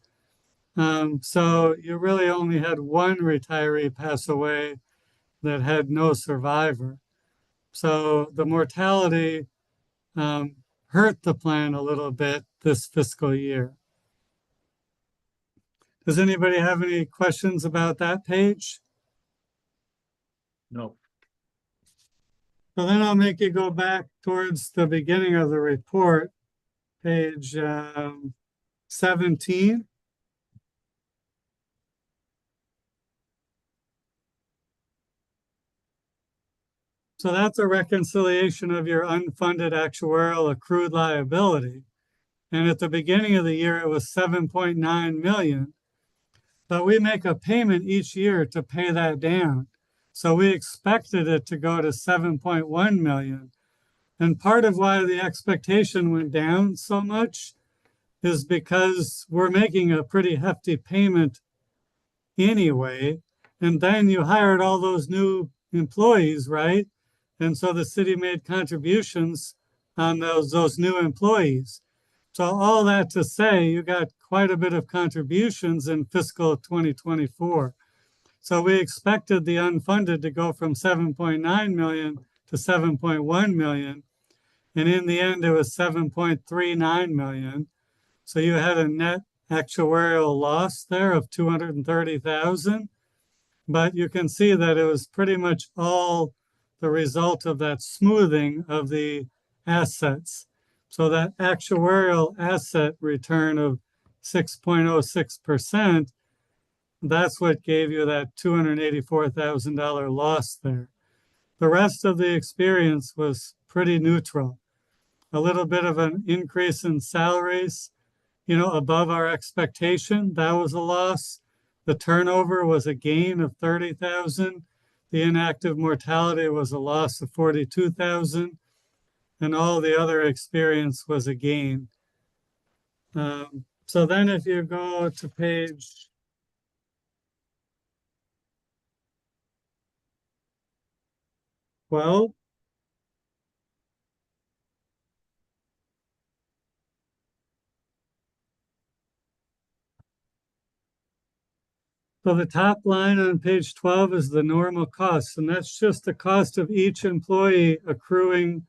So you really only had 1 retiree pass away that had no survivor. So the mortality hurt the plan a little bit this fiscal year. Does anybody have any questions about that page? No. So then I'll make you go back towards the beginning of the report, page 17. So that's a reconciliation of your unfunded actuarial accrued liability. And at the beginning of the year, it was 7.9 million. But we make a payment each year to pay that down. So we expected it to go to 7.1 million. And part of why the expectation went down so much is because we're making a pretty hefty payment anyway. And then you hired all those new employees, right? And so the city made contributions on those new employees. So all that to say, you got quite a bit of contributions in fiscal 2024. So we expected the unfunded to go from 7.9 million to 7.1 million. And in the end, it was 7.39 million. So you had a net actuarial loss there of 230,000. But you can see that it was pretty much all the result of that smoothing of the assets. So that actuarial asset return of 6.06%, that's what gave you that $284,000 loss there. The rest of the experience was pretty neutral. A little bit of an increase in salaries, above our expectation, that was a loss. The turnover was a gain of 30,000. The inactive mortality was a loss of 42,000. And all the other experience was a gain. So then if you go to page 12, so the top line on page 12 is the normal costs, and that's just the cost of each employee accruing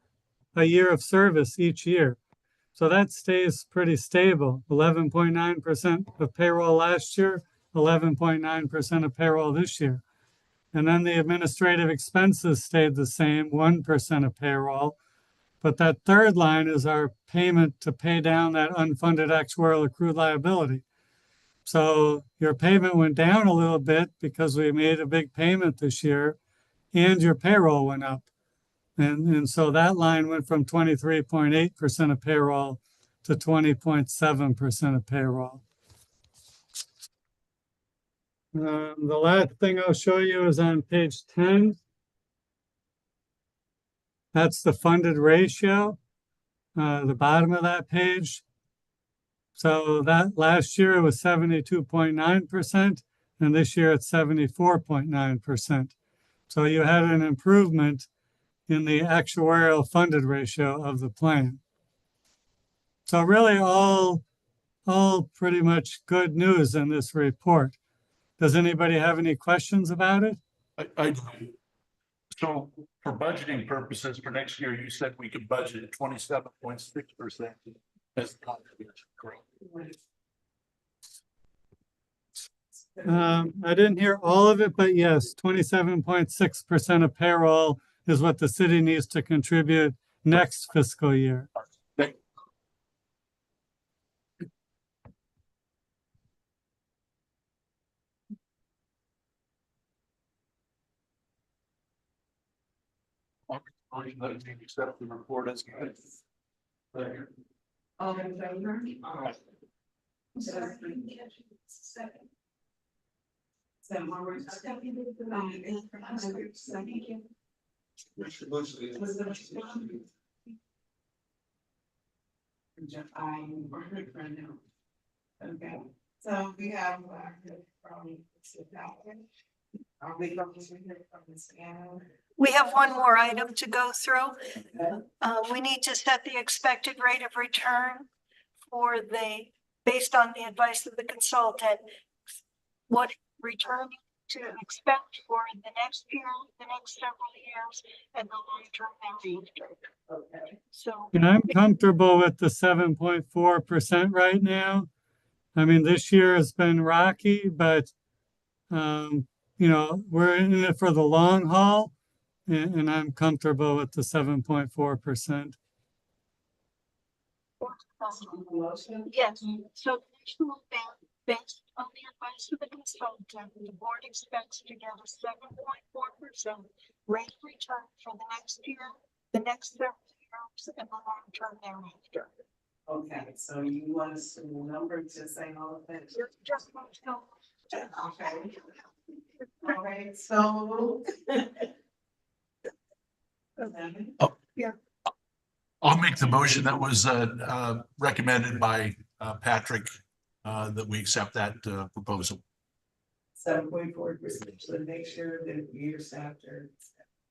a year of service each year. So that stays pretty stable. 11.9% of payroll last year, 11.9% of payroll this year. And then the administrative expenses stayed the same, 1% of payroll. But that third line is our payment to pay down that unfunded actuarial accrued liability. So your payment went down a little bit because we made a big payment this year and your payroll went up. And so that line went from 23.8% of payroll to 20.7% of payroll. The last thing I'll show you is on page 10. That's the funded ratio, the bottom of that page. So that last year it was 72.9%, and this year it's 74.9%. So you had an improvement in the actuarial funded ratio of the plan. So really all pretty much good news in this report. Does anybody have any questions about it? I do. So for budgeting purposes for next year, you said we could budget 27.6% as the contribution, correct? I didn't hear all of it, but yes, 27.6% of payroll is what the city needs to contribute next fiscal year. Accept the report as good. All in favor? Okay, so we have, from, are we going to hear from Ms. Anna? We have one more item to go through. We need to set the expected rate of return for based on the advice of the consultant, what return to expect for the next year, the next several years, and the long term thereafter. Okay. So. And I'm comfortable with the 7.4% right now. I mean, this year has been rocky, but you know, we're in it for the long haul, and I'm comfortable with the 7.4%. Yes, so National Bank, based on the advice of the consultant, the board expects to get a 7.4% rate of return for the next year, the next several years, and the long term thereafter. Okay, so you want us to number to say all of that? Just go. Okay. All right, so. I'll make the motion that was recommended by Patrick, that we accept that proposal. 7.4%, so make sure that years after.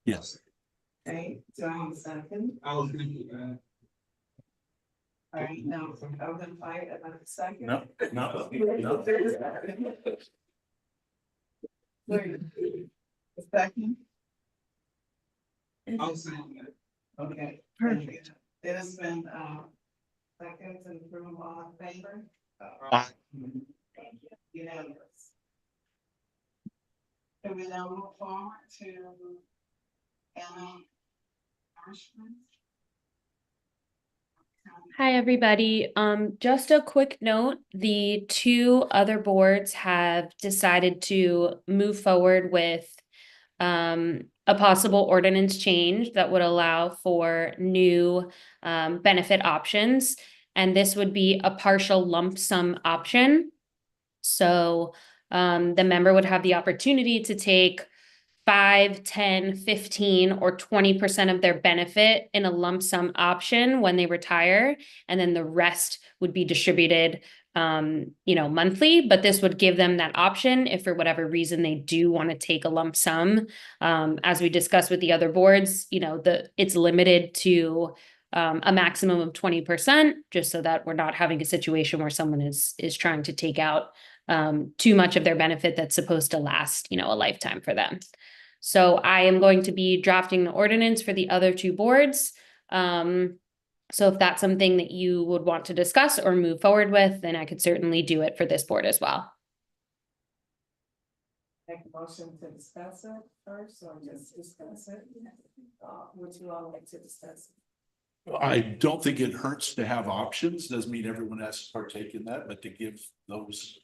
Yes. Okay, so I'm second. I'll agree with that. All right, now, I'm gonna fight about a second. No, no, no. Wait, a second, I'll second that. okay. Perfect. It has been, seconds and approve all in favor? Aye. Thank you. Unanimous. Can we now move forward to Anna Ashman? Hi, everybody. Just a quick note, the two other boards have decided to move forward with a possible ordinance change that would allow for new benefit options. And this would be a partial lump sum option. So the member would have the opportunity to take 5, 10, 15, or 20% of their benefit in a lump sum option when they retire, and then the rest would be distributed, monthly. But this would give them that option if for whatever reason they do want to take a lump sum. As we discussed with the other boards, it's limited to a maximum of 20%, just so that we're not having a situation where someone is trying to take out too much of their benefit that's supposed to last, a lifetime for them. So I am going to be drafting the ordinance for the other two boards. So if that's something that you would want to discuss or move forward with, then I could certainly do it for this board as well. make a motion to discuss it first, or just discuss it? Would you all like to discuss? I don't think it hurts to have options. Doesn't mean everyone has to partake in that, but to give those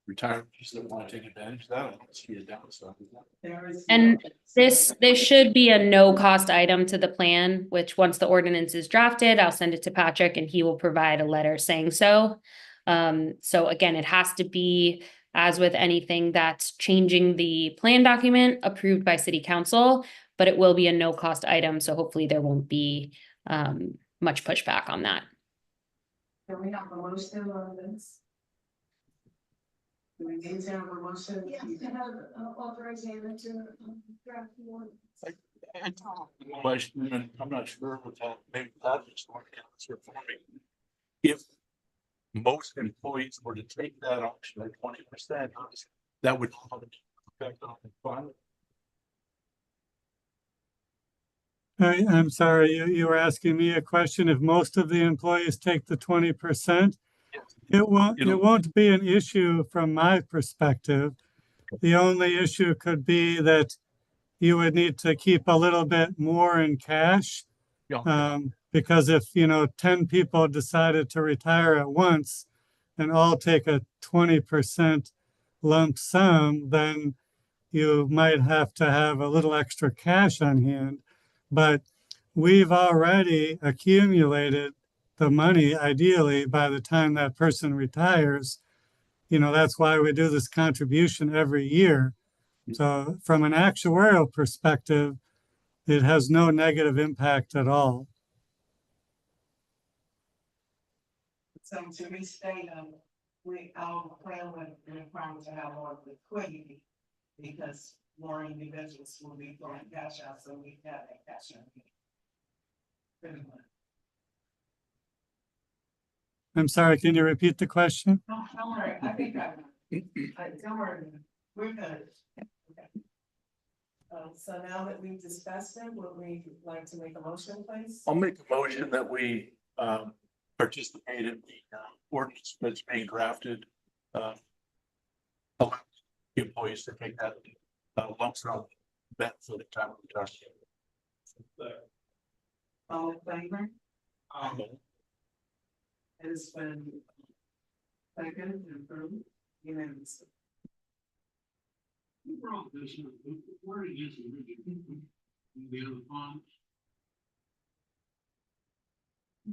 retirees that want to take advantage of that, I don't see a downside. There is. And this should be a no cost item to the plan, which once the ordinance is drafted, I'll send it to Patrick and he will provide a letter saying so. So again, it has to be, as with anything that's changing the plan document, approved by city council, but it will be a no cost item, so hopefully there won't be much pushback on that. Can we have a motion on this? Do we need to have a motion? Yes, to have authorization to draft the ordinance. Question, I'm not sure what that, maybe Patrick's going to answer for me. If most employees were to take that option at 20%, that would have an effect on the fund. I'm sorry, you were asking me a question. If most of the employees take the 20%, it won't be an issue from my perspective. The only issue could be that you would need to keep a little bit more in cash. Because if, 10 people decided to retire at once and all take a 20% lump sum, then you might have to have a little extra cash on hand. But we've already accumulated the money, ideally, by the time that person retires. That's why we do this contribution every year. So from an actuarial perspective, it has no negative impact at all. So to restate, our plan would require to have more liquidity because more individuals will be throwing cash out, so we have that cash out. Pretty much. I'm sorry, can you repeat the question? Don't worry, I think don't worry, we're good. Okay. So now that we've discussed it, would we like to make a motion, please? I'll make a motion that we participate in the ordinance that's being drafted. Allow the employees to take that lump sum benefit at time of retirement. All in favor? It has been second and approved unanimously. Where is this? The other funds?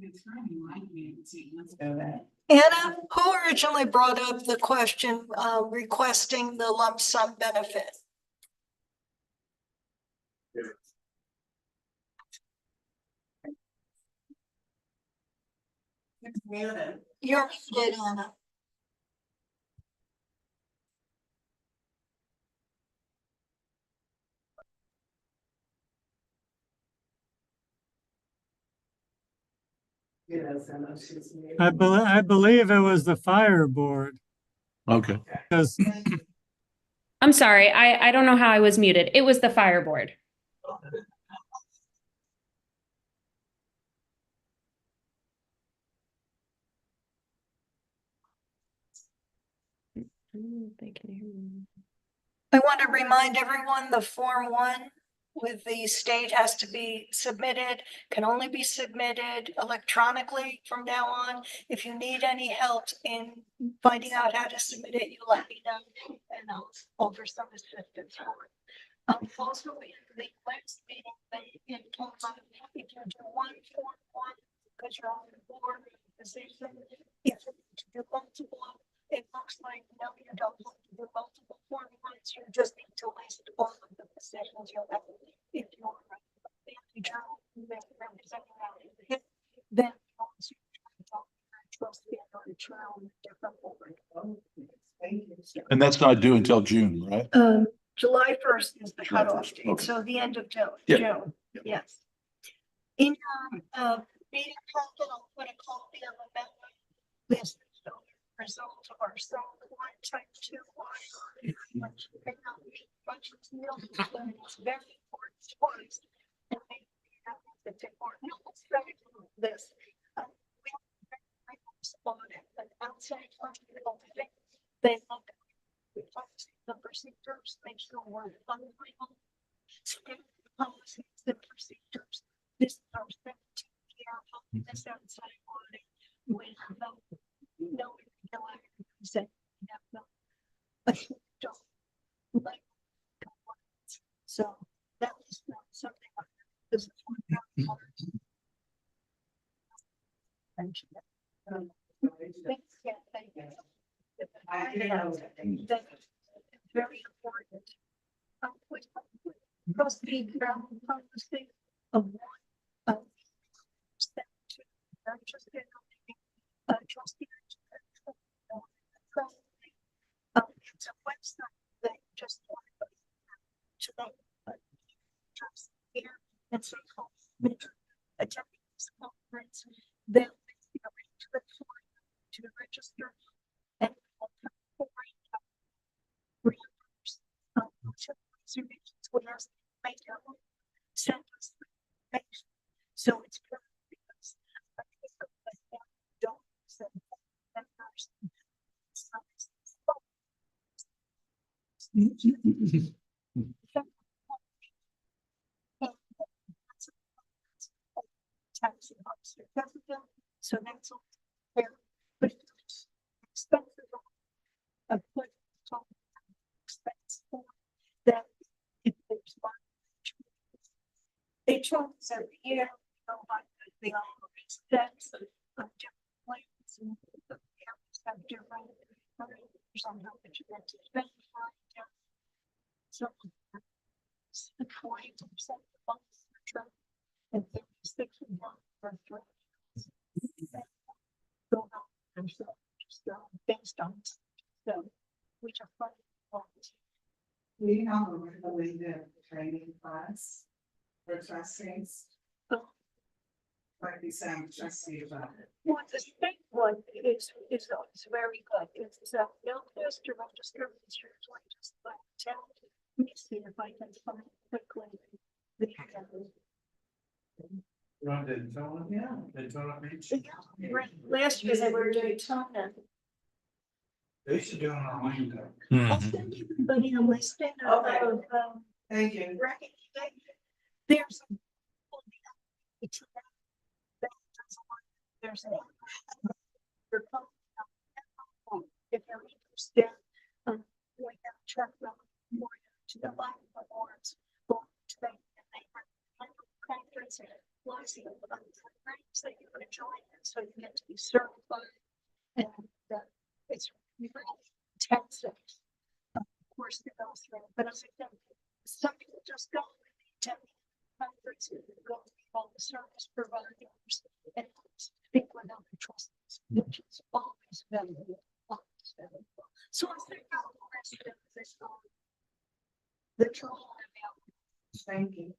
It's really like me to see what's going on. Anna, who originally brought up the question, requesting the lump sum benefit? It's muted. You're muted, Anna. Yes, I know she's muted. I believe it was the fire board, Okay. because I'm sorry, I don't know how I was muted. It was the fire board. They can hear me. I want to remind everyone, the Form 1 with the state has to be submitted, can only be submitted electronically from now on. If you need any help in finding out how to submit it, you let me know and I'll offer some assistance for it. Also, in the next meeting, if you do one Form 1, because you're on the board position, if you do multiple, it looks like, no, you don't have to do multiple Form 1s, you just need to list all of the positions you'll have. If you're a family journal, you make a representative, then once you trust the other child, different board. And that's not due until June, right? July 1st is the July cutoff 1st, date, okay. so the end of June, Yeah. June, yes. In your meeting packet, I'll put a copy of the memo list of results of our zone 1 type 2 audit. It's very important twice. And maybe it's important. Let's start with this. We have a very audit, an outside firm, they look at the policy, the procedures, make sure we're following them. State policies and procedures. This is our taking care of this outside audit with no irregularities and have no. Don't like compliance. So that was not something like this is one thank you. Yeah, thank you. That's very important. Trustee travel policy of one of step two, not just in trustee. It's a website that just to the trust here and so forth. Attending this conference, then arrangement for to register and reimburse reservations we are made up send us the information. So it's perfect because I don't send that person. Tax certificate, so that's all fair, but it's expensive. I put expense for that if there's one. They charge us every year, you know, like the steps of different plans and the areas have different. Some how much you have to spend for it. So 40% of funds for travel and 36 for travel. Go out and so just based on so we just find We have a related training class for trustees. Like we said, trustee about it. well, the state one is very good. It's no test to register ministers like just like tell. Let me see if I can find quickly. Run Daytona? Yeah. Daytona Beach? Last year they were doing Daytona. They should do it on Orlando. I'll send everybody a list of Thank you. there's if you're interested, we have check them more to the life awards, go to the conference, lots of programs that you can join, so you get to be certified, and it's really intensive, of course, to go through. But as I said, some people just go attend conference, go to all the service providers, and speak with other trustees, which is always valuable. So I think I'll rest of this the trouble. Thank you.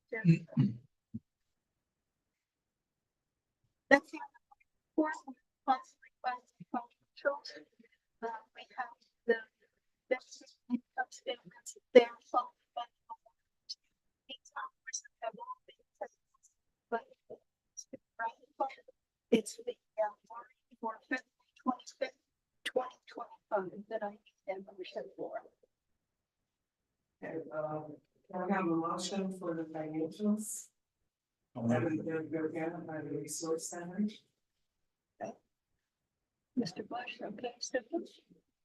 That's the fourth monthly children. We have the deficit income statements there followed by the these numbers have all been tested, but it's the warning for February 25th, 2025 that I need that motion for. Okay, can I have a motion for the financials? That we did go down by the resource center. Mr. Bush, okay, so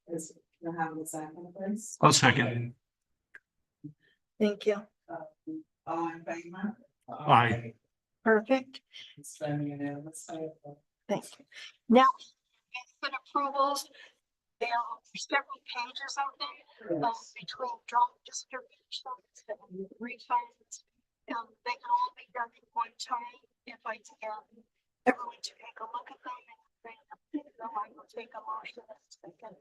Is, can I have a second, please? I'll second. thank you. All in favor? Aye. Perfect. It's been unanimous. Thank you. Now, for approvals, there are several pages of them, between drop distributions and refunds. They can all be done at one time. If I can, everyone to take a look at them and bring them, I will take a motion and second.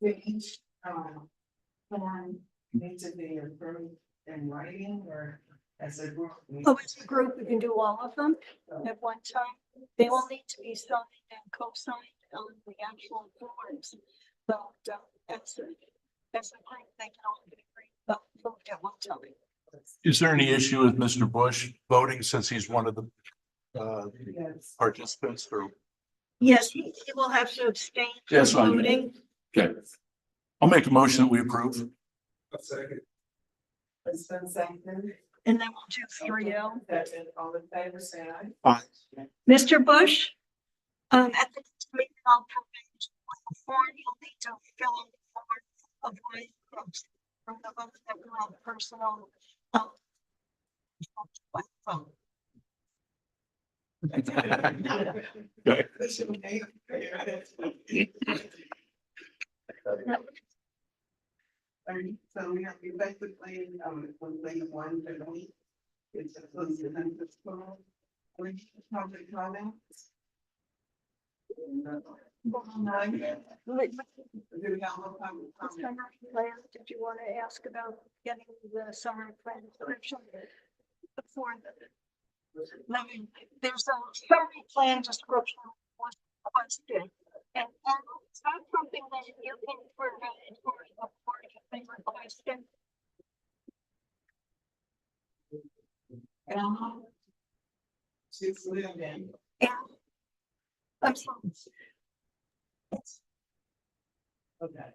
Each, form need to be approved in writing or as a group? Oh, as a group, we can do all of them at one time. They all need to be signed and co-signed on the actual forms. But that's it. That's a great thing. I don't agree, but vote at one time. Is there any issue with Mr. Bush voting since he's one of the Yes. participants or? Yes, he will have to abstain from Yes, fine. voting. Okay. I'll make a motion that we approve. It's been seconded. And then we'll do 3-0. That's it. All in favor, say aye. Aye. Mr. Bush, at the next meeting, I'll provide a form. You'll need to fill in the form of why from the vote that we have personal. So we have basically, one thing, one for the week. It's a close to this call. We public comments. Do we have no public comment? Summary plan, did you want to ask about getting the summary plan description before the? I mean, there's a summary plan description was requested, and it's not something that you can provide for the board if they requested. She's living. And I'm sorry. Okay.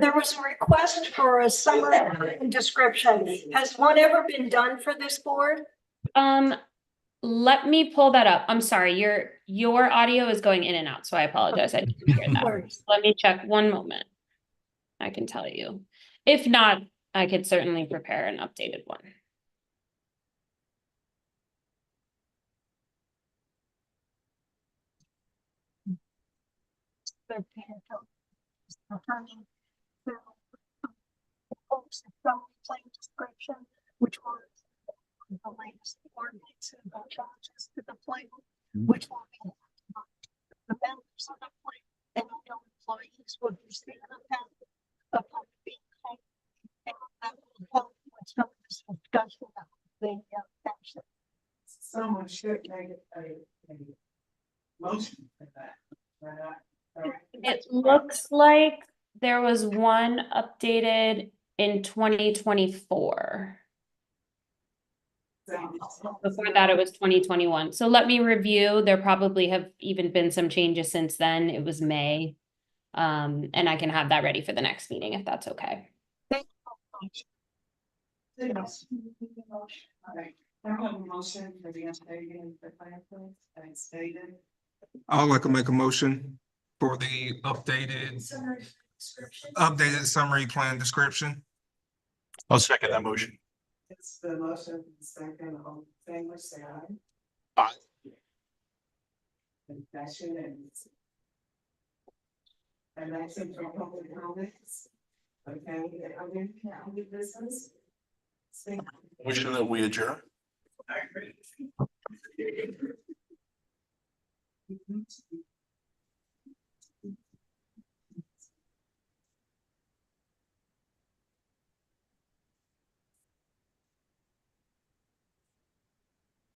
There was a request for a summary description. Has one ever been done for this board? Let me pull that up. I'm sorry, your audio is going in and out, so I apologize. I didn't hear that. Worries. Let me check one moment. I can tell you. If not, I could certainly prepare an updated one. Plain description, which was the latest ordinance and the changes to the plan, which will be the members of the plan and the employees would receive a pen upon being paid, and that will help with some of this discussion of the pension. Someone should make a motion for that. Right? It looks like there was one updated in 2024. Before that, it was 2021. So let me review. There probably have even been some changes since then. It was May. And I can have that ready for the next meeting if that's okay. Yes. All right. I have a motion for the updating the plan, please, and stated. I'd like to make a motion for the updated summary plan description. I'll second that motion. It's the motion, second, all in favor, say aye. Aye. And that's unanimous. And that's it for public comments. Okay, other business? Speak. Motion that we adjourn. I agree.